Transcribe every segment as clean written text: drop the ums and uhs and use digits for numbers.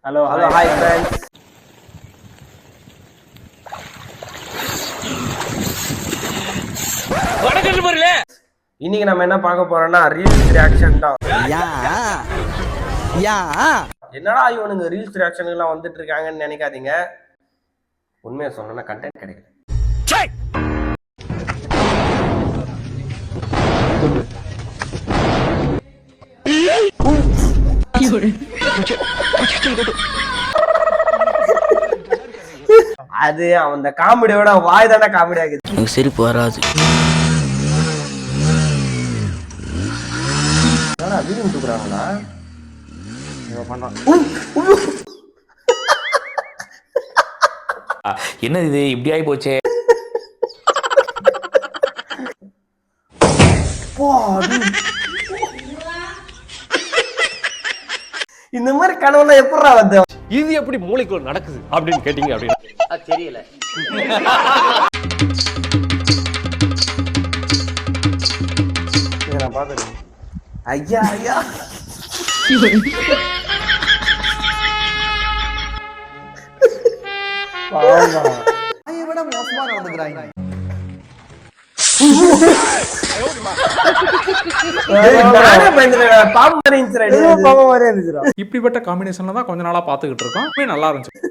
Hello hi friends. இன்னைக்கு நம்ம என்ன பார்க்க போறோம்னா ரீல்ஸ் ரியாக்ஷன் தான். என்னடா இவனுங்க ரீல்ஸ் ரியாக்ஷன் எல்லாம் வந்துட்டு இருக்காங்கன்னு நினைக்காதீங்க. உண்மையை சொல்லணும்னா கண்டென்ட் கிடைக்கல. அது அந்த காமெடியோட வாய் தானே காமெடி ஆகுது. எனக்கு சிரிப்பு வராது. வீடியோ தூக்குறாங்களா பண்றான். என்னது இது இப்படி ஆகி போச்சே. இந்த மாதிரி கனவுலாம் எப்படா வந்து இது எப்படி மூளைக்குள்ள நடக்குது அப்படின்னு கேட்டீங்க அப்படின்னு தெரியல. நான் பாத்துறேன். ஐயா ஐயா விட மோசமா நடந்துக்கிறாங்க. இப்படிப்பட்ட காம்பினேஷன்ல தான் கொஞ்ச நாளா பாத்துக்கிட்டு இருக்கோம். நல்லா இருந்துச்சு.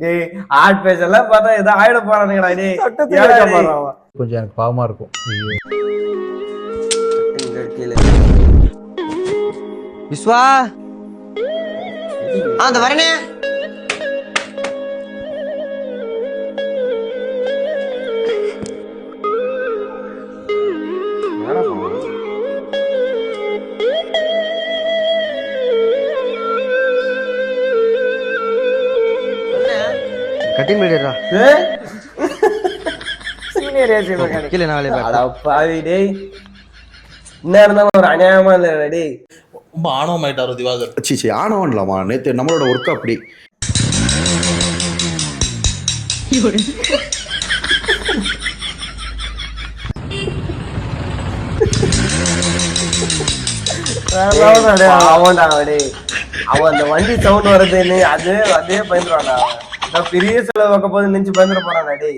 டேய் ஆட் பேஜ் எல்லாம் பார்த்தா ஏதோ ஆயிட போறானுங்கடா. டேய் கொஞ்சம் எனக்கு பாவமா இருக்கும். விஸ்வா அந்த வரனே கட்டிங் பண்ணிடுறா. சீனியர் ஏசி கீழே நான் வேலையை அட பாவி டேய். என்ன இருந்தாலும் ஒரு அநியாயமா இல்ல டேய். ரொம்ப ஆணவமாயிட்டாரு திவாகர். சீ ஆணவம் இல்லாமா, நேற்று நம்மளோட ஒர்க் அப்படி. அவன் அந்த வண்டி சவுண்ட் வருதுன்னு அதே பயந்துருவான்டா. பெரிய செலவு வைக்க போது நெஞ்சு பயந்துட போறான்டா டேய்.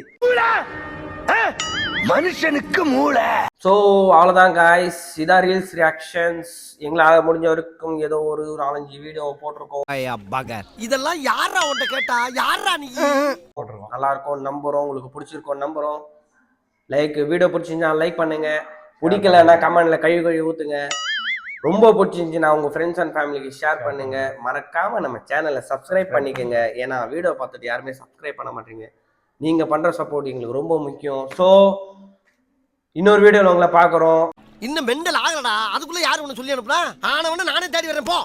மனுஷனுக்கு மூளை. ஸோ அவ்வளோதான் காய்ஸ், இதான் ரீல்ஸ் ரியாக்ஷன்ஸ். எங்களால் முடிஞ்ச வரைக்கும் ஏதோ ஒரு 4-5 வீடியோ போட்டிருக்கோம். இதெல்லாம் யாரா உன்கிட்ட கேட்டா யாரா நீ போட்டிருக்கோம். நல்லா இருக்கும் நம்புறோம், உங்களுக்கு பிடிச்சிருக்கோம் நம்புறோம். வீடியோ பிடிச்சிருந்தா லைக் பண்ணுங்க, பிடிக்கலன்னா கமெண்ட்ல கழுவி ஊத்துங்க. ரொம்ப பிடிச்சிருந்துச்சுன்னா உங்க ஃப்ரெண்ட்ஸ் அண்ட் ஃபேமிலிக்கு ஷேர் பண்ணுங்க. மறக்காம நம்ம சேனலை சப்ஸ்கிரைப் பண்ணிக்கோங்க. ஏன்னா வீடியோ பார்த்துட்டு யாருமே சப்ஸ்கிரைப் பண்ண மாட்டீங்க. நீங்க பண்ற சப்போர்ட் எங்களுக்கு ரொம்ப முக்கியம். ஸோ இன்னொரு வீடியோல உங்களை பார்க்குறோம். இன்னும் மெண்டல் ஆகலடா. அதுக்குள்ள யாரு ஒண்ணு சொல்லி அனுப்புனா ஆனவன நானே தேடி வரேன் போ.